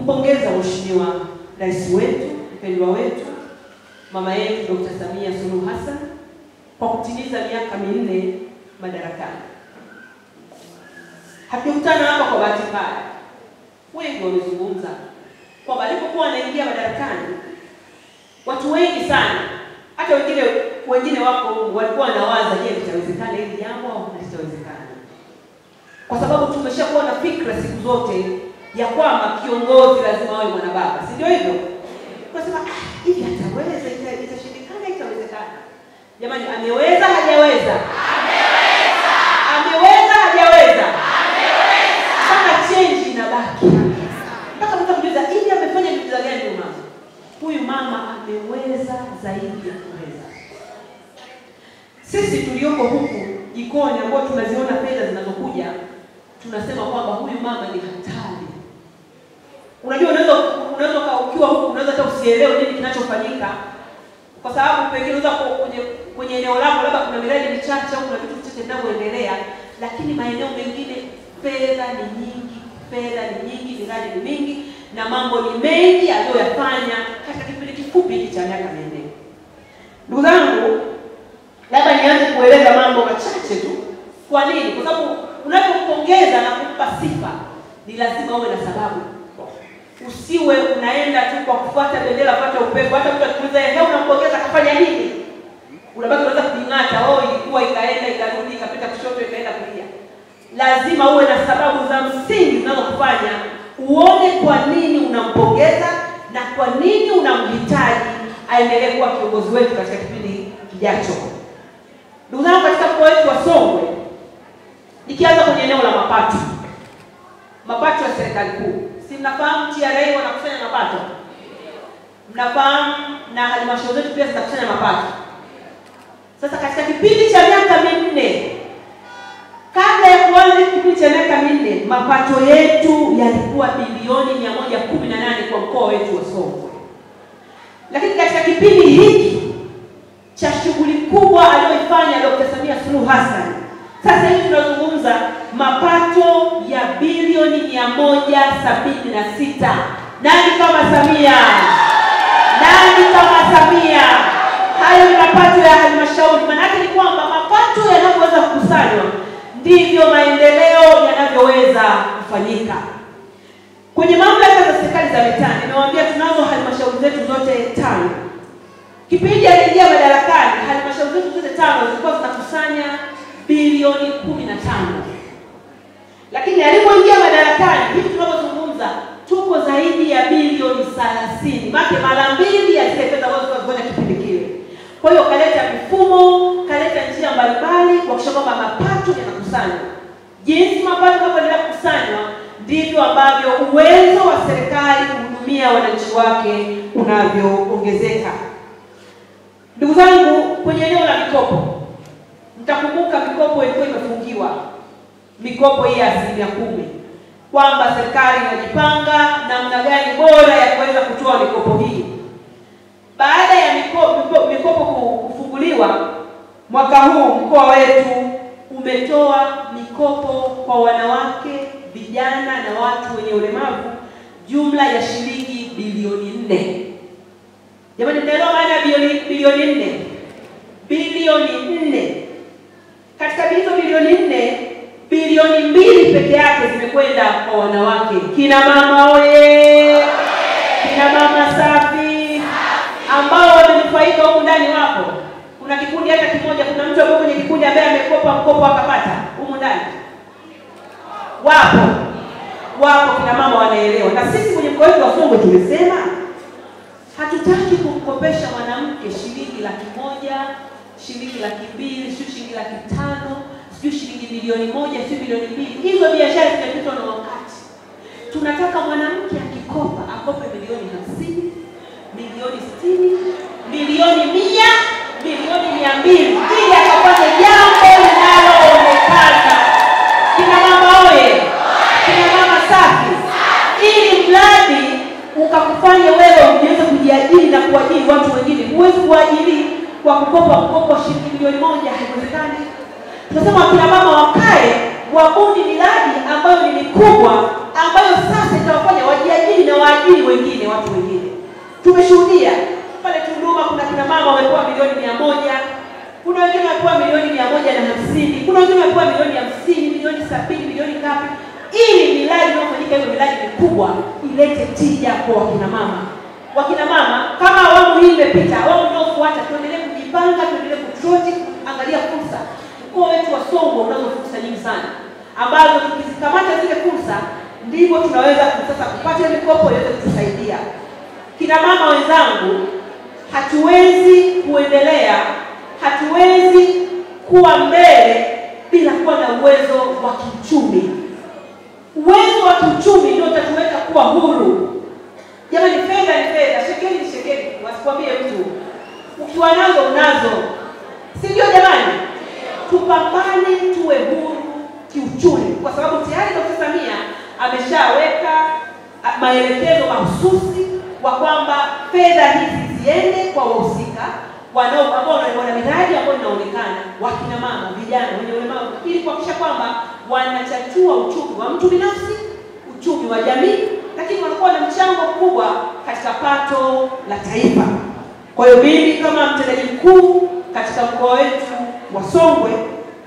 kumpongeza Mheshimiwa Rais wetu, mpendwa wetu, mama yetu Dr. Samia Suluhu Hassan kwa kutimiza miaka 4 madarakani. Hatukutana hapa kwa bahati mbaya. Wengi wamezungumza kwamba alipokuwa anaingia madarakani, watu wengi sana, hata wengine wako walikuwa wanawaza, je, litawezekana hili jambo au litawezekana? Kwa sababu tumeshakuwa na fikra siku zote ya kwamba kiongozi lazima awe mwanababa, si ndio hivyo? Tunasema hivi ataweza, itashindikana, itawezekana. Jamani, ameweza hajaweza? Ameweza. Ameweza hajaweza? Ameweza. Mpaka change inabaki. Mpaka mtu kuuliza hivi amefanya miujiza gani huyu mama? Huyu mama ameweza zaidi ya kuweza. Sisi tulioko huku jikoni ambao tunaziona fedha zinazokuja, tunasema kwamba huyu mama ni hatari. Unajua unaweza ukiwa huku unaweza hata usielewe nini kinachofanyika, kwa sababu pengine unaweza kwenye eneo lako labda kuna miradi michache au kuna vitu vichache vinavyoendelea, lakini maeneo mengine fedha ni nyingi, miradi ni mingi na mambo ni mengi aliyoyafanya katika kipindi kifupi hiki cha miaka 4. Ndugu zangu, labda nianze kueleza mambo machache tu. Kwa nini? Kwa sababu unapompongeza na kumpa sifa ni lazima uwe na sababu. Usiwe unaenda tu kwa kufuata bendera, kupata upepo. Hata mtu akikuuliza yeye unampongeza kafanya nini, unabaki unaweza kujing'ata, ilikuwa ikaenda ikarudi ikapita kushoto ikaenda kulia. Lazima uwe na sababu za msingi zinazokufanya uone kwa nini unampongeza na kwa nini unamhitaji aendelee kuwa kiongozi wetu katika kipindi kijacho. Ndugu zangu, katika mkoa wetu wa Songwe, nikianza kwenye eneo la mapato ya serikali kuu. Si mnafahamu TRA wanakusanya mapato? Mnafahamu na halmashauri zetu pia zinakusanya mapato. Sasa katika kipindi cha miaka 4, kabla ya kuanza kipindi cha miaka 4, mapato yetu yalikuwa bilioni 118 kwa mkoa wetu wa Songwe. Lakini katika kipindi hiki cha shughuli kubwa aliyoifanya Dr. Samia Suluhu Hassan, sasa hivi tunazungumza mapato ya bilioni 176. Nani kama Samia? Nani kama Samia? Hayo ni mapato ya halmashauri. Maana yake ni kwamba mapato yanapoweza kukusanywa ndivyo maendeleo yanavyoweza kufanyika. Kwenye mamlaka za serikali za mitaa, nimewaambia tunazo halmashauri zetu zote 5. Kipindi aliingia madarakani, halmashauri zetu zote 5 zilikuwa zinakusanya bilioni 15. Lakini alipoingia madarakani, hivi tunapozungumza, tuko zaidi ya bilioni 30. Maana mara 2 ya zile fedha ambazo tulikuwa kipindi kile. Kwa hiyo kaleta mifumo, kaleta njia mbalimbali kuhakikisha kwamba mapato yanakusanywa. Jinsi mapato yanapoendelea kukusanywa, ndivyo ambavyo uwezo wa serikali kuhudumia wananchi wake unavyoongezeka. Ndugu zangu, kwenye eneo la mikopo, mtakumbuka mikopo ilikuwa imefungiwa, mikopo hii ya 10%, kwamba serikali inajipanga namna gani bora ya kuweza kutoa mikopo hii. Baada ya mikopo kufunguliwa, mwaka huu mkoa wetu umetoa mikopo kwa wanawake, vijana na watu wenye ulemavu jumla ya shilingi bilioni 4. Jamani, mnaelewa maana ya bilioni 4? Bilioni 4. Katika hizo bilioni 4, bilioni 2 peke yake zimekwenda kwa wanawake. Kina mama oye! Kina mama safi ambao wamenufaika huko ndani wapo. Kuna kikundi hata kimoja, kuna mtu ambaye kwenye kikundi ambaye amekopa mkopo akapata huko ndani? Wapo kina mama wanaelewa. Na sisi kwenye mkoa wetu wa Songwe tumesema hatutaki kumkopesha mwanamke shilingi 100,000, shilingi 200,000, shilingi 500,000, shilingi milioni 1, milioni 2. Hizo biashara zinapitwa na wakati. Tunataka mwanamke akikopa akope milioni 50, milioni 60, milioni 100, milioni 200 ili akafanye jambo linaloonekana. Kina mama oye! Kina mama safi! Ili mradi ukakufanya wewe uweze kujiajiri na kuajiri watu wengine. Huwezi kuajiri kwa kukopa mkopo shilingi milioni 1, haiwezekani. Tunasema kina mama wakae wabuni miradi ambayo ni mikubwa, ambayo sasa itawafanya wajiajiri wajiajiri na waajiri wengine, watu wengine. Tumeshuhudia pale Tunduma kuna kina mama wamepewa milioni 100, kuna wengine wamepewa milioni 150, kuna wengine wamepewa milioni 50, milioni 70, milioni ngapi, ili miradi inayofanyika hiyo miradi mikubwa ilete tija kwa wakina mama. Wakina mama, kama awamu hii imepita, awamu inayofuata tuendelee kujipanga, tuendelee kutroti, angalia fursa. Mkoa wetu wa Songwe unazo fursa nyingi sana, ambazo tukizikamata zile fursa, ndivyo tunaweza sasa kupata mikopo yote kutusaidia. Kina mama wenzangu, hatuwezi kuendelea, hatuwezi kuwa mbele bila kuwa na uwezo wa kiuchumi. Uwezo wa kiuchumi ndio utatuweka kuwa huru. Jamani, fedha ni fedha, shekeli ni shekeli, wasikwambie mtu. Ukiwa nazo unazo. Si ndio jamani? Tupambane tuwe huru kiuchumi, kwa sababu tayari Dr. Samia ameshaweka maelekezo mahususi wa kwamba fedha hizi ziende kwa wahusika ambao wana miradi ambayo inaonekana, wakina mama, vijana wenye ulemavu, ili kuhakikisha kwamba wanachachua uchumi wa mtu binafsi, uchumi wa jamii, lakini wanakuwa na mchango mkubwa katika pato la taifa. Kwa hiyo mimi kama mtendaji mkuu katika mkoa wetu wa Songwe,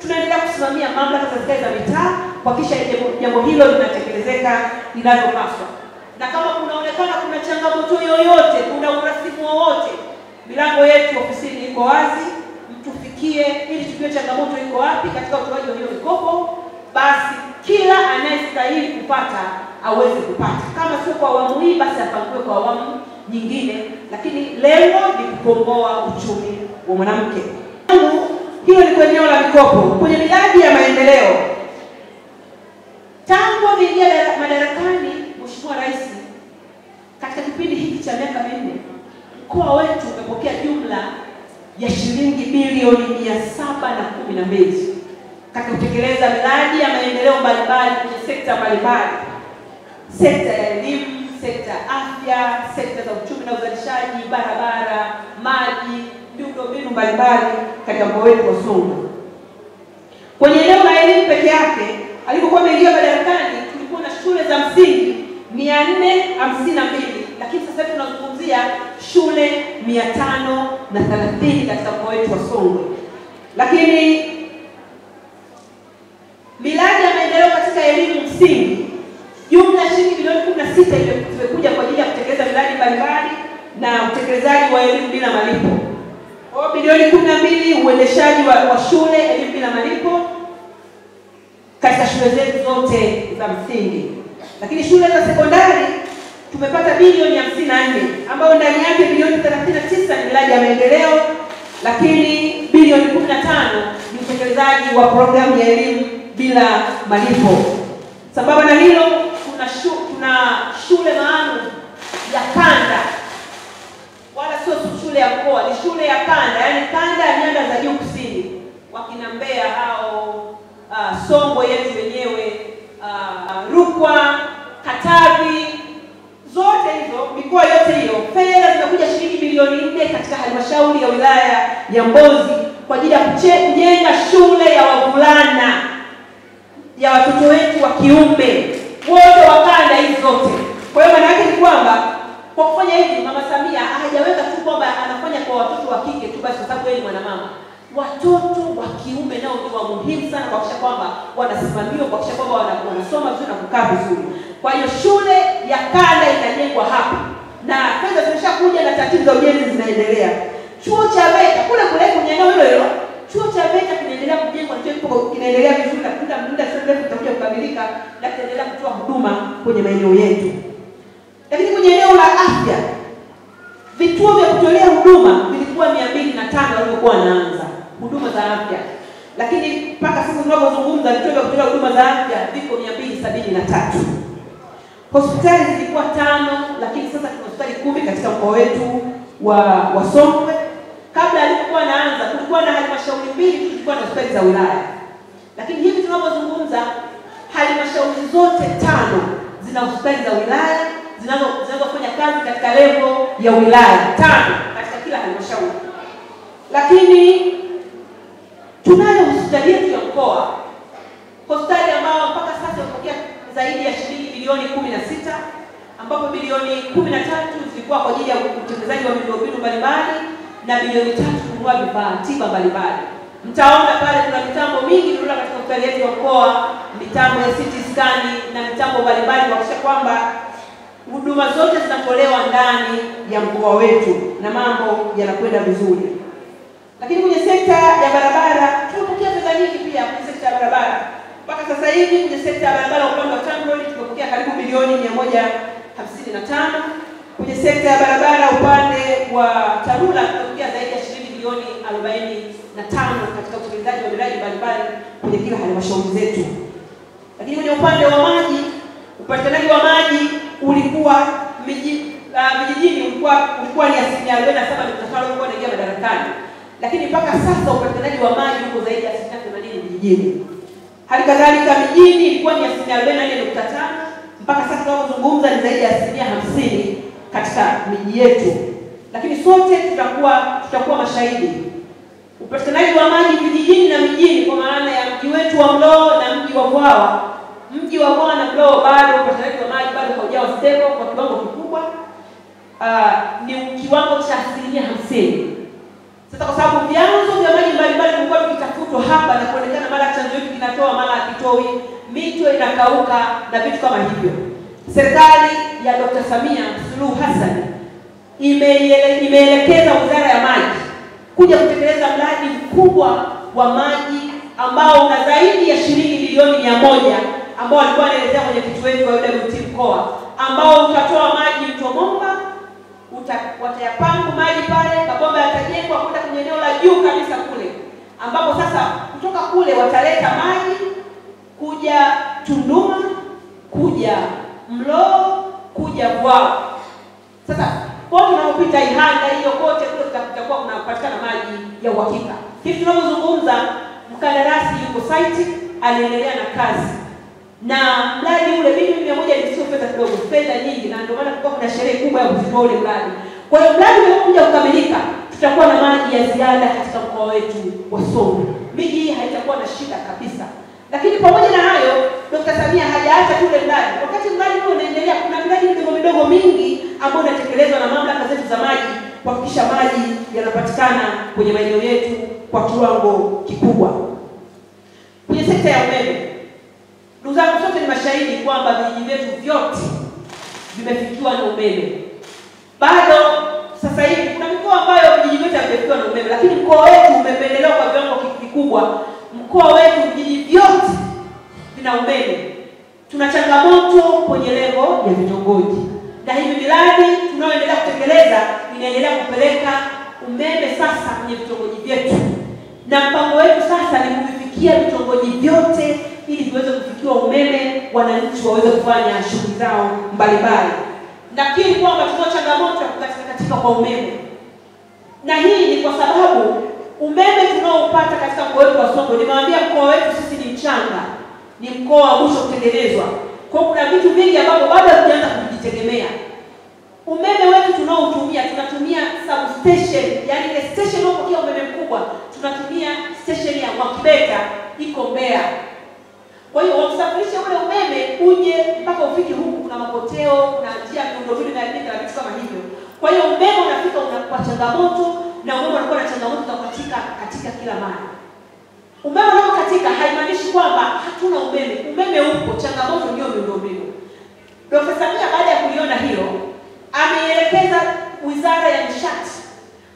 tunaendelea kusimamia mamlaka za serikali za mitaa kuhakikisha jambo hilo linatekelezeka linavyopaswa. Na kama kunaonekana kuna changamoto yoyote, kuna urasimu wowote, milango yetu ofisini iko wazi, mtufikie ili tujue changamoto iko wapi katika utoaji wa hiyo mikopo, basi kila anayestahili kupata aweze kupata. Kama sio kwa awamu hii, basi apangiwe kwa awamu nyingine, lakini lengo ni kukomboa uchumi wa mwanamke. Hiyo ni kwenye eneo la mikopo. Kwenye miradi ya maendeleo, tangu ameingia madarakani Mheshimiwa Rais, katika kipindi hiki cha miaka 4, mkoa wetu umepokea jumla ya shilingi bilioni 712 katika kutekeleza miradi ya maendeleo mbalimbali kwenye sekta mbalimbali, sekta ya elimu, sekta ya afya, sekta za uchumi na uzalishaji, barabara, maji, miundombinu mbalimbali katika mkoa wetu wa Songwe. Kwenye eneo la elimu peke yake, alipokuwa ameingia madarakani, tulikuwa na shule za msingi 452, lakini sasa tunazungumzia shule 530 katika mkoa wetu wa Songwe. Lakini miradi ya maendeleo katika elimu msingi, jumla shilingi bilioni 16 imekuja kwa ajili ya kutekeleza miradi mbalimbali na utekelezaji wa elimu bila malipo. Kwa bilioni 12 uendeshaji wa shule elimu bila malipo katika shule zetu zote za msingi. Lakini shule za sekondari tumepata bilioni 54, ambayo ndani yake bilioni 39 ni miradi ya maendeleo, lakini bilioni 15 ni utekelezaji wa programu ya elimu bila malipo. Sababu na hilo, kuna shule maalum ya kanda, wala sio shule ya mkoa, ni shule ya kanda, yani kanda ya nyanda za juu kusini, wakina Mbeya hao, Songwe yetu wenyewe, Rukwa, Katavi, zote hizo mikoa yote hiyo, fedha zinakuja shilingi bilioni 4 katika halmashauri ya wilaya ya Mbozi kwa ajili ya kujenga shule ya wavulana ya watoto wetu wa kiume wote wa kanda hizi zote. Kwa hiyo maana yake ni kwamba kwa kufanya hivi, Mama Samia hajaweka tu kwamba anafanya kwa watoto wa kike tu basi kwa sababu yeye ni mwanamama. Watoto wa kiume nao ni wa muhimu sana kuhakikisha kwamba wanasimamiwa, kuhakikisha kwamba wanasoma vizuri na kukaa vizuri. Kwa hiyo shule ya kanda inajengwa hapa na fedha zimeshakuja na taratibu za ujenzi zinaendelea. Chuo cha VETA kule kwenye eneo hilo, chuo cha VETA kinaendelea kujengwa, kinaendelea vizuri na muda sio mrefu kitakuja kukamilika na kitaendelea kutoa huduma kwenye maeneo yetu. Lakini kwenye eneo la afya, vituo vya kutolea huduma vilikuwa 205 walikuwa wanaanza huduma za afya. Lakini mpaka sasa tunapozungumza vituo vya kutolea huduma za afya viko 273. Hospitali zilikuwa 5, lakini sasa tuna hospitali 10 katika mkoa wetu wa Songwe. Kabla alipokuwa anaanza kulikuwa na halmashauri 2, tulikuwa na hospitali za wilaya. Lakini hivi tunapozungumza halmashauri zote 5 zina hospitali za wilaya zinazofanya kazi katika level ya wilaya 5 katika kila halmashauri. Lakini tunayo hospitali yetu ya mkoa, hospitali ambayo mpaka sasa imepokea zaidi ya shilingi bilioni 16 ambapo bilioni 13 zilikuwa kwa ajili ya utekelezaji wa miundombinu mbalimbali na bilioni 3 kununua vifaa tiba mbalimbali. Mtaona pale kuna mitambo mingi tunaleta katika hospitali yetu ya mkoa, mitambo ya CT scan na mitambo mbalimbali kuhakikisha kwamba huduma zote zinatolewa ndani ya mkoa wetu na mambo yanakwenda vizuri. Lakini kwenye sekta ya barabara tunapokea fedha nyingi pia kwenye sekta ya barabara. Mpaka sasa hivi kwenye sekta ya barabara upande wa TANROADS tumepokea karibu bilioni 155. Kwenye sekta ya barabara upande wa TARURA tumepokea zaidi ya shilingi bilioni 45 katika utekelezaji wa miradi mbalimbali kwenye kila halmashauri zetu. Lakini kwenye upande wa maji, upatikanaji wa maji ulikuwa vijijini ulikuwa ni 47.5 ulikuwa unaingia madarakani. Lakini mpaka sasa upatikanaji wa maji uko zaidi ya 80 vijijini. Hali kadhalika mijini ilikuwa ni 44.5, mpaka sasa tunapozungumza ni zaidi ya 50 katika miji yetu. Lakini sote tutakuwa mashahidi. Upatikanaji wa maji vijijini na mijini kwa maana ya mji wetu wa Mlowo na mji wa Vwawa. Mji wa Vwawa na Mlowo bado upatikanaji wa maji bado haujawa stable kwa kiwango kikubwa. Ni kiwango cha 50%. Sasa kwa sababu vyanzo vya maji mbalimbali vilikuwa vikitafutwa hapa na kuonekana mara chanzo hiki kinatoa mara hakitoi, mito inakauka na vitu kama hivyo. Serikali ya Dr. Samia Suluhu Hassan imeelekeza Wizara ya Maji kuja kutekeleza mradi mkubwa wa maji ambao una zaidi ya shilingi bilioni 100 ambao alikuwa anaelezea kwenye kituo wetu wa UWT mkoa, ambao utatoa maji Mto Momba, watayapanga maji pale, mabomba yatajengwa kwenda kwenye eneo la juu kabisa kule, ambapo sasa kutoka kule wataleta maji kuja Tunduma, kuja Mlowo, kuja Vwawa. Sasa kwa tunapopita Ihanda hiyo kote kule kutakuwa kunapatikana maji ya uhakika. Hivi tunapozungumza mkandarasi yuko site anaendelea na kazi. Na mradi ule bilioni 100 sio fedha kidogo, fedha nyingi, na ndio maana kuna sherehe kubwa ya kuzindua ule mradi. Kwa hiyo mradi unapokuja kukamilika, tutakuwa na maji ya ziada katika mkoa wetu wa Songwe. Miji hii haitakuwa na shida kabisa. Lakini pamoja na hayo, Dr. Samia hajaacha ule mradi. Wakati mradi huo unaendelea, kuna miradi midogo mingi ambayo inatekelezwa na mamlaka zetu za maji kuhakikisha maji yanapatikana kwenye maeneo yetu kwa kiwango kikubwa. Kwenye sekta ya umeme, ndugu zangu, sote ni mashahidi kwamba vijiji vyetu vyote vimefikiwa na umeme. Bado sasa hivi kuna mikoa ambayo vijiji vyote havijafikiwa na umeme, lakini mkoa wetu umependelewa kwa viwango vikubwa. Mkoa wetu vijiji vyote vina umeme. Tuna changamoto kwenye level ya vitongoji. Na hivi miradi tunayoendelea kutekeleza inaendelea kupeleka umeme sasa kwenye vitongoji vyetu. Na mpango wetu sasa ni kufikia vitongoji vyote ili tuweze kufikiwa umeme, wananchi waweze kufanya shughuli zao mbalimbali. Lakini kwamba tuna changamoto ya kukatika kwa umeme. Na hii ni kwa sababu umeme tunaopata katika mkoa wetu wa Songwe, nimewaambia mkoa wetu sisi ni mchanga, ni mkoa wa mwisho kutengenezwa. Kwa kuna vitu vingi ambavyo bado hatujaanza kujitegemea. Umeme wetu tunaotumia, tunatumia substation, yani ile station inayopokea umeme mkubwa, tunatumia station ya Mwakibeta iko Mbeya. Kwa hiyo wakusafirisha ule umeme uje mpaka ufike huku, kuna mapoteo, kuna njia miundombinu inaharibika na vitu kama hivyo. Kwa hiyo umeme unafika unakuwa changamoto, na umeme unakuwa na changamoto katika kila mahali. Umeme unapokatika haimaanishi kwamba hatuna umeme. Umeme upo, changamoto ndio miundombinu. Dr. Samia baada ya kuliona hilo, ameelekeza Wizara ya Nishati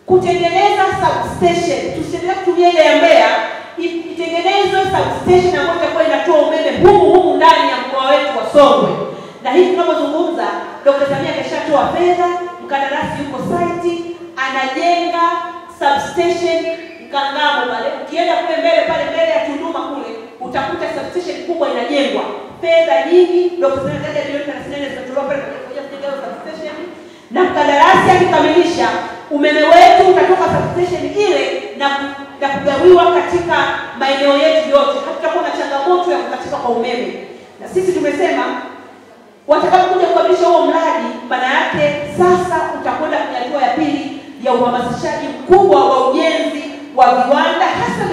kutengeneza substation. Tusiendelee kutumia ile ya Mbeya, itengenezwe substation ambayo itakuwa inatoa umeme humu ndani ya mkoa wetu wa Songwe. Na hivi tunapozungumza, Dr. Samia kashatoa fedha, mkandarasi yuko site, anajenga substation Mkangamo pale. Ukienda kule mbele ya Tunduma kule, utakuta substation kubwa inajengwa. Fedha nyingi, Dr. Samia kaja bilioni 34 zitatolewa pale kwa ajili ya kujenga substation. Na mkandarasi akikamilisha, umeme wetu utatoka substation ile na kugawiwa katika maeneo yetu yote. Hatutakuwa na changamoto ya kukatika kwa umeme. Na sisi tumesema watakapokuja kukamilisha huo mradi, maana yake sasa utakwenda kwenye hatua ya pili ya uhamasishaji mkubwa wa ujenzi wa viwanda, hasa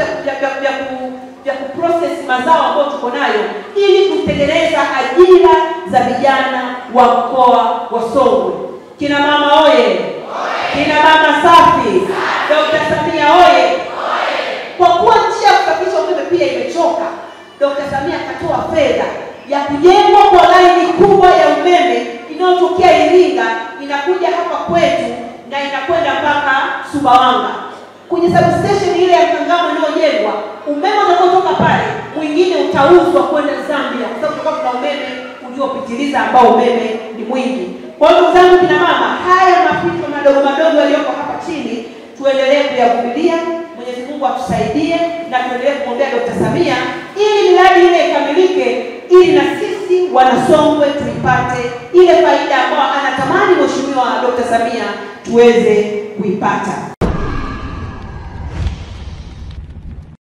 vya kuprocess mazao ambayo tuko nayo ili kutengeneza ajira za vijana wa mkoa wa Songwe. Kina mama oye! Kina mama safi! Dr. Samia oye! Kwa kuwa njia ya kusafirisha umeme pia imechoka, Dr. Samia akatoa fedha ya kujengwa kwa laini kubwa ya umeme inayotokea Iringa inakuja hapa kwetu na inakwenda mpaka Sumbawanga. Kwenye substation ile ya Mkangamo inayojengwa, umeme utakaotoka pale mwingine utauzwa kwenda Zambia, kwa sababu tutakuwa tuna umeme uliopitiliza ambao umeme ni mwingi. Kwa hiyo ndugu zangu kina mama, haya mapito madogo madogo yaliyoko hapa chini tuendelee kuyavumilia. Mwenyezi Mungu atusaidie na tuendelee kumwombea Dr. Samia ili miradi ile ikamilike, ili na sisi Wanasongwe tuipate ile faida ambayo anatamani Mheshimiwa Dr. Samia tuweze kuipata.